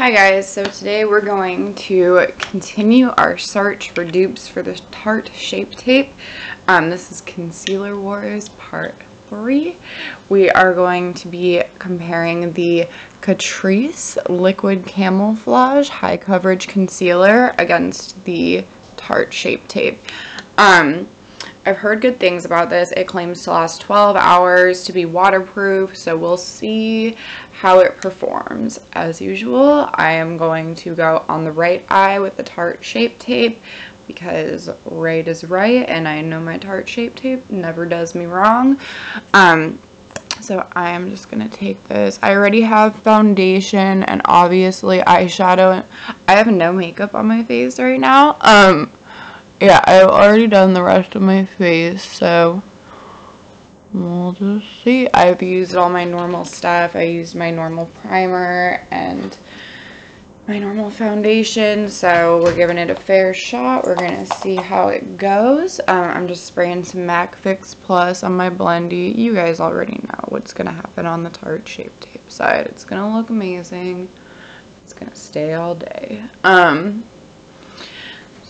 Hi guys, so today we're going to continue our search for dupes for the Tarte Shape Tape. This is Concealer Wars Part 3. We are going to be comparing the Catrice Liquid Camouflage High Coverage Concealer against the Tarte Shape Tape. I've heard good things about this. It claims to last 12 hours, to be waterproof, so we'll see how it performs. As usual, I am going to go on the right eye with the Tarte Shape Tape because right is right, and I know my Tarte Shape Tape never does me wrong. So I am just going to take this. I already have foundation and obviously eyeshadow. I have no makeup on my face right now. Yeah, I've already done the rest of my face, so we'll just see. I've used all my normal stuff. I used my normal primer and my normal foundation, so we're giving it a fair shot. We're going to see how it goes. I'm just spraying some MAC Fix Plus on my blendy. You guys already know what's going to happen on the Tarte Shape Tape side. It's going to look amazing. It's going to stay all day. So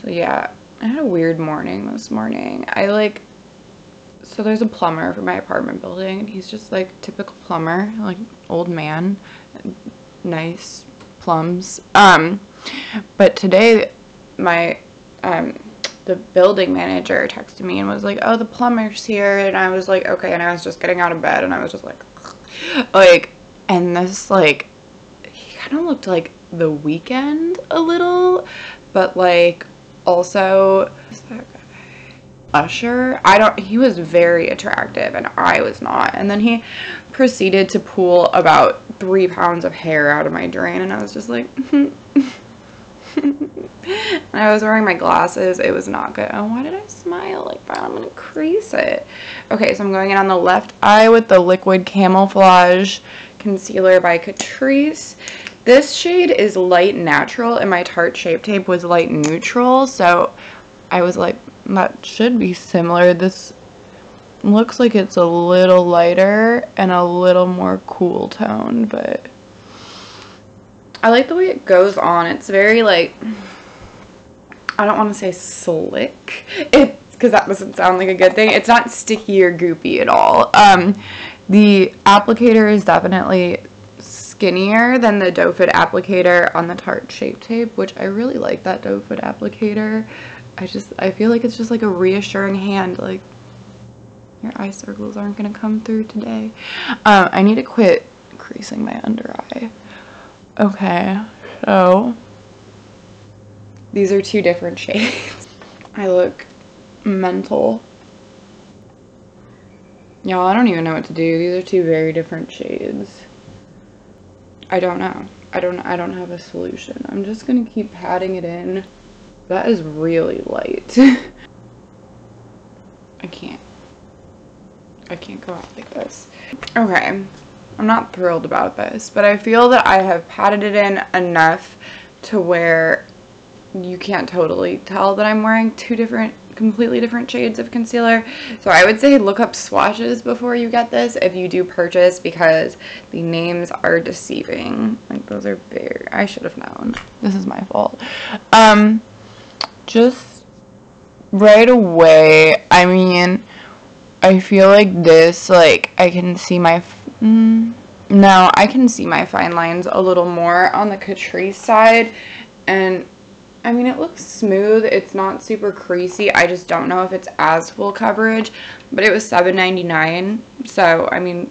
yeah. I had a weird morning this morning. So there's a plumber for my apartment building, and he's just like typical plumber, like old man, nice plums. But today the building manager texted me and was like, "Oh, the plumber's here," and I was like, "Okay," and I was just getting out of bed, and I was just like, and this he kind of looked like The Weeknd a little, but also Usher. He was very attractive and I was not. And then he proceeded to pull about 3 pounds of hair out of my drain, and I was just like and I was wearing my glasses. It was not good. Oh, why did I smile like that? I'm gonna crease it. Okay, so I'm going in on the left eye with the Liquid Camouflage Concealer by Catrice. This shade is light natural and my Tarte Shape Tape was light neutral, so I was like, that should be similar. This looks like it's a little lighter and a little more cool tone, but I like the way it goes on. It's very I don't want to say slick, because that doesn't sound like a good thing. It's not sticky or goopy at all. The applicator is definitely skinnier than the doe foot applicator on the Tarte Shape Tape, which I really like that doe foot applicator. I feel like it's just like a reassuring hand, like your eye circles aren't gonna come through today. I need to quit creasing my under eye. Okay, so these are 2 different shades. I look mental. Y'all, I don't even know what to do. These are 2 very different shades. I don't know. I don't have a solution. I'm just gonna keep patting it in. That is really light. I can't go out like this. Okay, I'm not thrilled about this, but I feel that I have patted it in enough to where you can't totally tell that I'm wearing 2 completely different shades of concealer. So I would say look up swatches before you get this if you do purchase, because the names are deceiving. Like, those are very, I should have known. This is my fault. Just right away, I mean, I feel like this, I can see my no, I can see my fine lines a little more on the Catrice side, and I mean, it looks smooth. It's not super creasy. I just don't know if it's as full coverage, but it was $7.99, so I mean,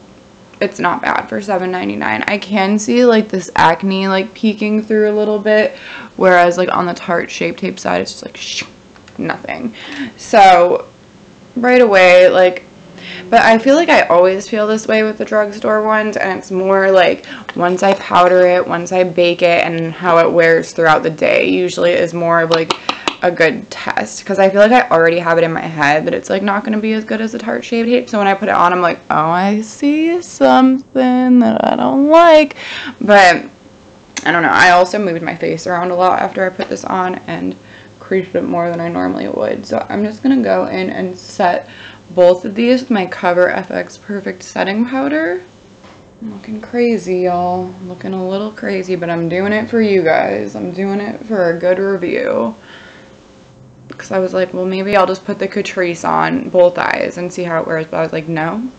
it's not bad for $7.99. I can see this acne peeking through a little bit, whereas on the Tarte Shape Tape side, it's just nothing. So right away, but I feel like I always feel this way with the drugstore ones, and it's more once I powder it, once I bake it, and how it wears throughout the day usually is more of a good test, because I feel like I already have it in my head that it's not going to be as good as the Tarte Shape Tape. So when I put it on, I'm like, oh, I see something that I don't like. But I don't know. I also moved my face around a lot after I put this on and creased it more than I normally would. So I'm just going to go in and set both of these with my Cover FX Perfect Setting Powder. I'm looking crazy, y'all. Looking a little crazy, but I'm doing it for you guys. I'm doing it for a good review. Because I was like, well, maybe I'll just put the Catrice on both eyes and see how it wears. But I was like, no,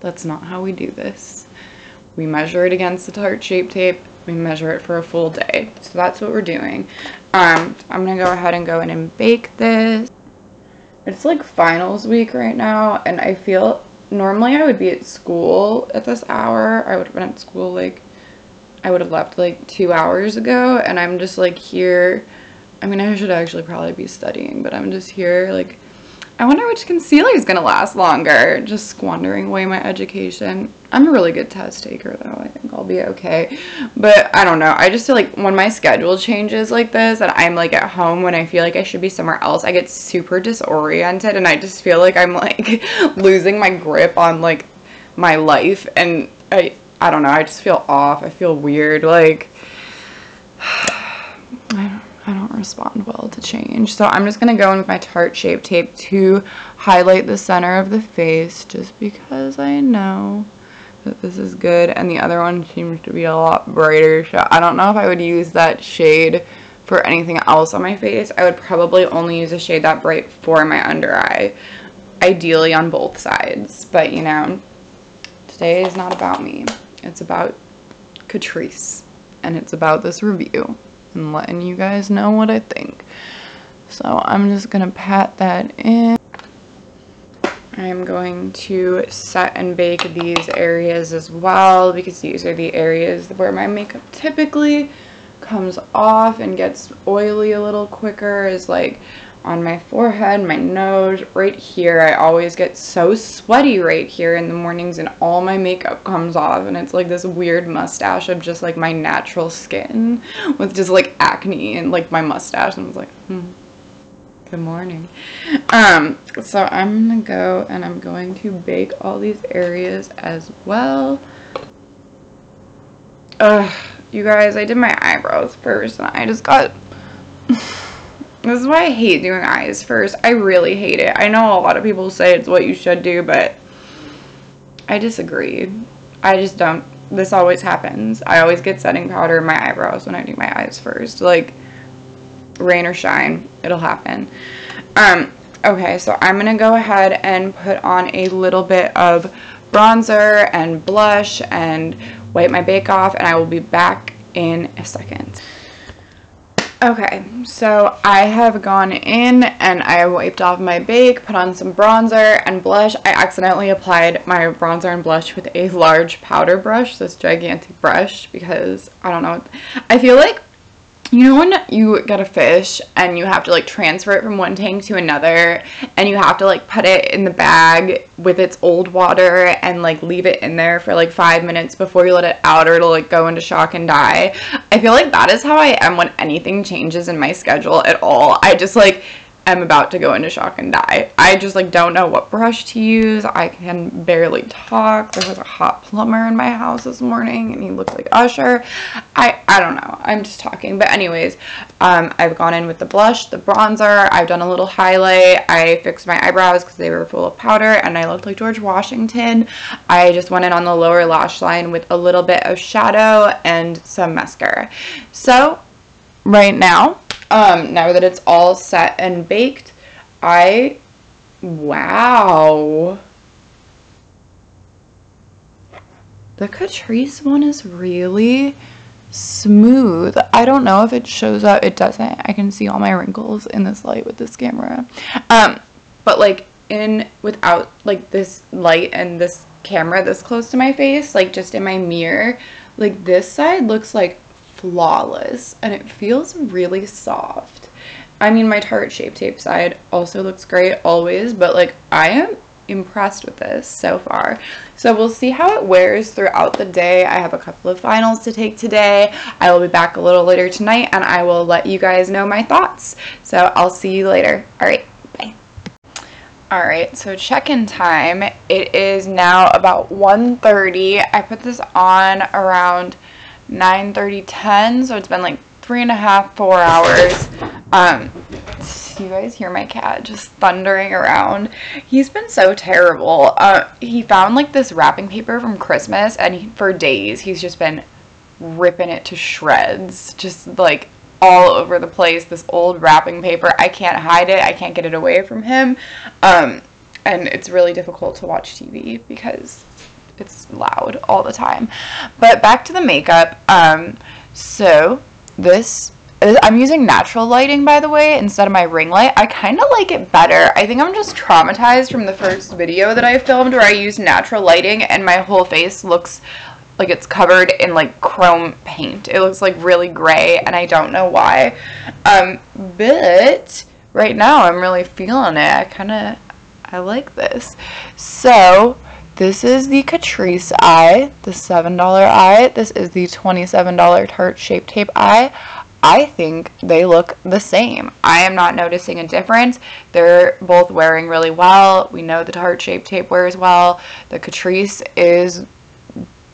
that's not how we do this. We measure it against the Tarte Shape Tape. We measure it for a full day. So that's what we're doing. I'm going to go ahead and go in and bake this. It's like finals week right now, and I feel normally I would be at school at this hour. I would have been at school like, I would have left like 2 hours ago, and I'm just like here. I mean, I should actually probably be studying, but I'm just here like, I wonder which concealer is going to last longer. Just squandering away my education. I'm a really good test taker though. I think I'll be okay. But I don't know. I just feel like when my schedule changes like this and I'm like at home when I feel like I should be somewhere else, I get super disoriented and I just feel like I'm like losing my grip on like my life, and I don't know. I just feel off. I feel weird. Like I don't respond well to change. So I'm just going to go in with my Tarte Shape Tape to highlight the center of the face just because I know that this is good. And the other one seems to be a lot brighter. So I don't know if I would use that shade for anything else on my face. I would probably only use a shade that bright for my under eye. Ideally on both sides. But you know, today is not about me. It's about Catrice. And it's about this review and letting you guys know what I think. So I'm just gonna pat that in. I'm going to set and bake these areas as well because these are the areas where my makeup typically comes off and gets oily a little quicker, is like on my forehead, my nose, right here. I always get so sweaty right here in the mornings and all my makeup comes off and it's like this weird mustache of just like my natural skin with just like acne and like my mustache, and I was like, good morning. So I'm gonna go and I'm going to bake all these areas as well. You guys, I did my eyebrows first and I just got this is why I hate doing eyes first. I really hate it. I know a lot of people say it's what you should do, but I disagree. I just don't. This always happens. I always get setting powder in my eyebrows when I do my eyes first. Like, rain or shine, it'll happen. Okay, so I'm going to go ahead and put on a little bit of bronzer and blush and wipe my bake off, and I will be back in a second. Okay, so I have gone in and I wiped off my bake, put on some bronzer and blush. I accidentally applied my bronzer and blush with a large powder brush, this gigantic brush, because I don't know. I feel like, you know when you get a fish and you have to like transfer it from one tank to another and you have to like put it in the bag with its old water and like leave it in there for like 5 minutes before you let it out or it'll like go into shock and die? I feel like that is how I am when anything changes in my schedule at all. I just like am about to go into shock and die. I just like don't know what brush to use. I can barely talk. There was a hot plumber in my house this morning and he looked like Usher. I don't know. I'm just talking. But anyways, I've gone in with the blush, the bronzer. I've done a little highlight. I fixed my eyebrows because they were full of powder and I looked like George Washington. I just went in on the lower lash line with a little bit of shadow and some mascara. So right now, now that it's all set and baked, wow. The Catrice one is really smooth. I don't know if it shows up. It doesn't. I can see all my wrinkles in this light with this camera. But like without like this light and this camera this close to my face, like just in my mirror, like this side looks like flawless and it feels really soft. I mean, my Tarte Shape Tape side also looks great always, but like I am impressed with this so far. So we'll see how it wears throughout the day. I have a couple of finals to take today. I will be back a little later tonight and I will let you guys know my thoughts. So I'll see you later. All right, bye. All right, so check-in time. It is now about 1:30. I put this on around 9:30, 10, so it's been like 3.5, 4 hours. Do you guys hear my cat just thundering around? He's been so terrible. He found like this wrapping paper from Christmas, and for days he's just been ripping it to shreds, just like all over the place. This old wrapping paper, I can't hide it, I can't get it away from him, and it's really difficult to watch TV because it's loud all the time. But back to the makeup. So this, I'm using natural lighting, by the way, instead of my ring light. I kind of like it better. I think I'm just traumatized from the first video that I filmed where I used natural lighting and my whole face looks like it's covered in like chrome paint. It looks like really gray, and I don't know why. But right now I'm really feeling it. I like this. So this is the Catrice eye, the $7 eye. This is the $27 Tarte Shape Tape eye. I think they look the same. I am not noticing a difference. They're both wearing really well. We know the Tarte Shape Tape wears well. The Catrice is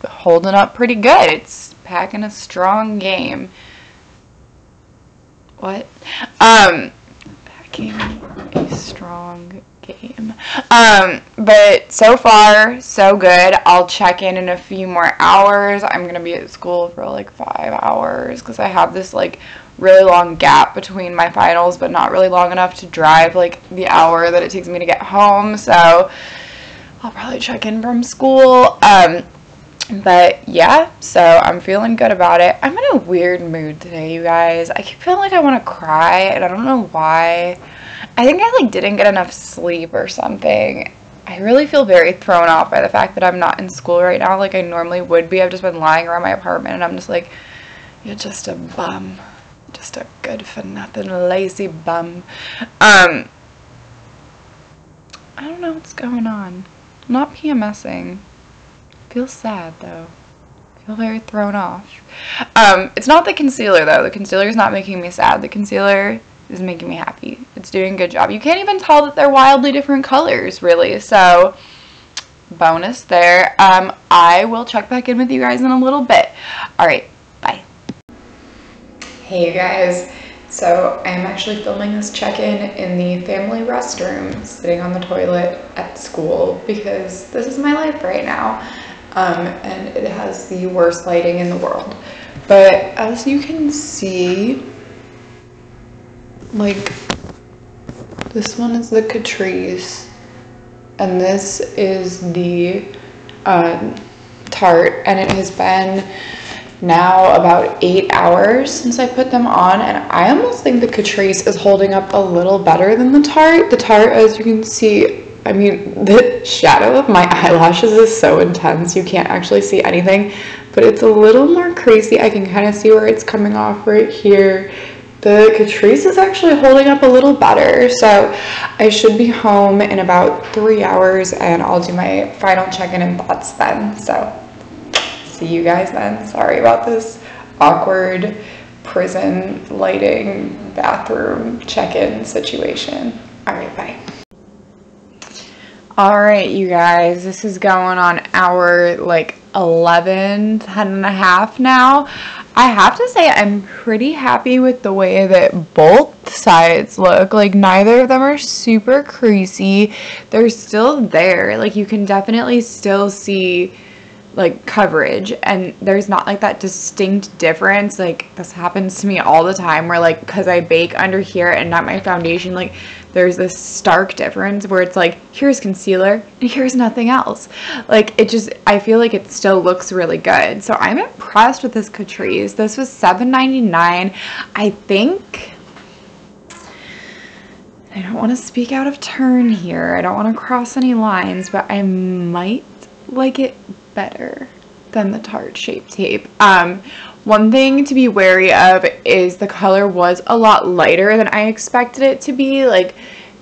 holding up pretty good. It's packing a strong game. What? Packing a strong game. But so far, so good. I'll check in a few more hours. I'm gonna be at school for like 5 hours because I have this like really long gap between my finals, but not really long enough to drive like the hour that it takes me to get home. So I'll probably check in from school. But yeah, so I'm feeling good about it. I'm in a weird mood today, you guys. I keep feeling like I want to cry, and I don't know why. I think I like didn't get enough sleep or something. I really feel very thrown off by the fact that I'm not in school right now like I normally would be. I've just been lying around my apartment, and I'm just like, you're just a bum. Just a good for nothing lazy bum. I don't know what's going on. I'm not PMSing. Feel sad though. Feel very thrown off. It's not the concealer though. The concealer is not making me sad. The concealer is making me happy. It's doing a good job. You can't even tell that they're wildly different colors really. So bonus there. I will check back in with you guys in a little bit. All right, bye. Hey you guys. So I'm actually filming this check-in in the family restroom, sitting on the toilet at school because this is my life right now. And it has the worst lighting in the world. But as you can see, like, this one is the Catrice, and this is the Tarte, and it has been now about 8 hours since I put them on, and I almost think the Catrice is holding up a little better than the Tarte. The Tarte, as you can see, I mean, the shadow of my eyelashes is so intense, you can't actually see anything, but it's a little more crazy. I can kind of see where it's coming off right here. The Catrice is actually holding up a little better, so I should be home in about 3 hours, and I'll do my final check-in and thoughts then. So, see you guys then. Sorry about this awkward prison lighting bathroom check-in situation. All right, bye. All right, you guys, this is going on hour like 11, 10 and a half now. I have to say I'm pretty happy with the way that both sides look. Like, neither of them are super creasy. They're still there. Like, you can definitely still see like coverage, and there's not like that distinct difference. Like, this happens to me all the time where like, because I bake under here and not my foundation, like there's this stark difference where it's like, here's concealer and here's nothing else. Like, it just, I feel like it still looks really good. So I'm impressed with this Catrice. This was $7.99. I think, I don't want to speak out of turn here, I don't want to cross any lines, but I might like it better than the Tarte Shape Tape. One thing to be wary of is the color was a lot lighter than I expected it to be. Like,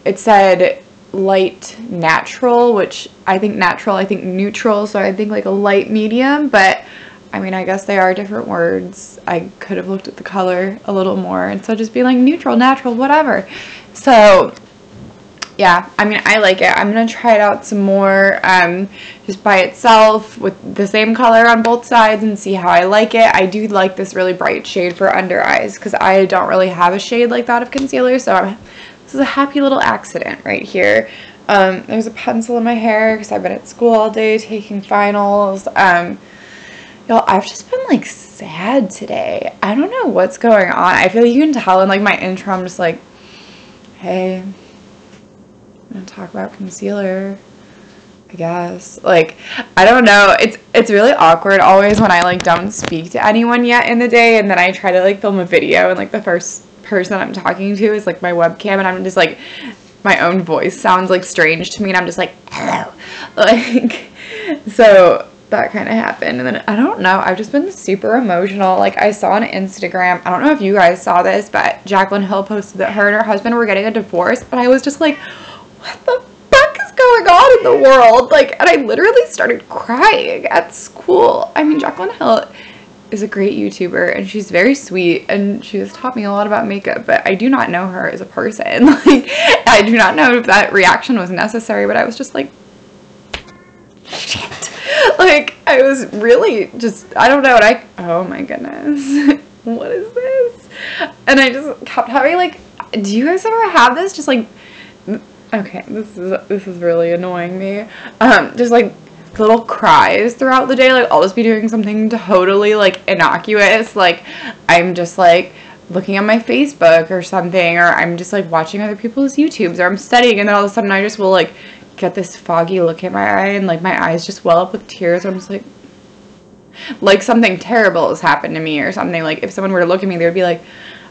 it said light natural, which I think natural, I think neutral, so I think like a light medium, but I mean, I guess they are different words. I could have looked at the color a little more instead of just being like neutral, natural, whatever. So yeah, I mean, I like it. I'm going to try it out some more just by itself with the same color on both sides and see how I like it. I do like this really bright shade for under eyes because I don't really have a shade like that of concealer, so I'm This is a happy little accident right here. There's a pencil in my hair because I've been at school all day taking finals. Y'all, I've just been like sad today. I don't know what's going on. I feel like you can tell in like my intro, I'm just like, hey, I'm gonna talk about concealer, I guess. Like, I don't know. It's really awkward always when I like don't speak to anyone yet in the day, and then I try to like film a video, and like the first person I'm talking to is like my webcam, and I'm just like, my own voice sounds like strange to me, and I'm just like, hello. Like, so that kind of happened. And then I don't know, I've just been super emotional. Like, I saw on Instagram, I don't know if you guys saw this, but Jaclyn Hill posted that her and her husband were getting a divorce, but I was just like, what the fuck is going on in the world? Like, and I literally started crying at school. I mean, Jaclyn Hill is a great YouTuber, and she's very sweet, and she has taught me a lot about makeup, but I do not know her as a person. Like, I do not know if that reaction was necessary, but I was just like, shit. Like, I was really just, I don't know, and oh my goodness, what is this? And I just kept having, like, do you guys ever have this? Just like, okay, this is really annoying me. Just like little cries throughout the day. Like, I'll just be doing something totally like innocuous. Like, I'm just like looking at my Facebook or something, or I'm just like watching other people's YouTubes, or I'm studying, and then all of a sudden I just will like get this foggy look in my eye, and like my eyes just well up with tears. I'm just like something terrible has happened to me or something. Like, if someone were to look at me, they would be like,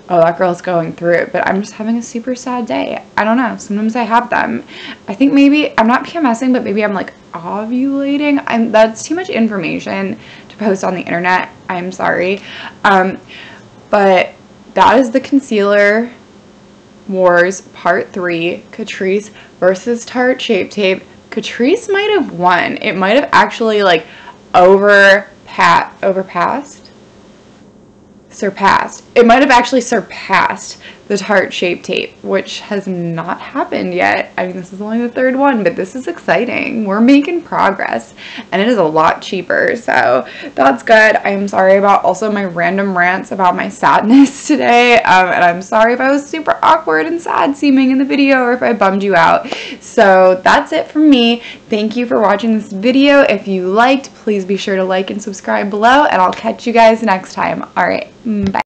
oh, that girl's going through it. But I'm just having a super sad day. I don't know. Sometimes I have them. I think maybe I'm not PMSing, but maybe I'm like ovulating. That's too much information to post on the internet. I'm sorry. But that is the concealer wars part 3. Catrice versus Tarte Shape Tape. Catrice might have won. It might have actually like surpassed. It might have actually surpassed the Tarte Shape Tape, which has not happened yet. I mean, this is only the 3rd one, but this is exciting. We're making progress, and it is a lot cheaper, so that's good. I'm sorry about also my random rants about my sadness today, and I'm sorry if I was super awkward and sad seeming in the video, or if I bummed you out. So that's it from me. Thank you for watching this video. If you liked, please be sure to like and subscribe below, and I'll catch you guys next time. All right, bye.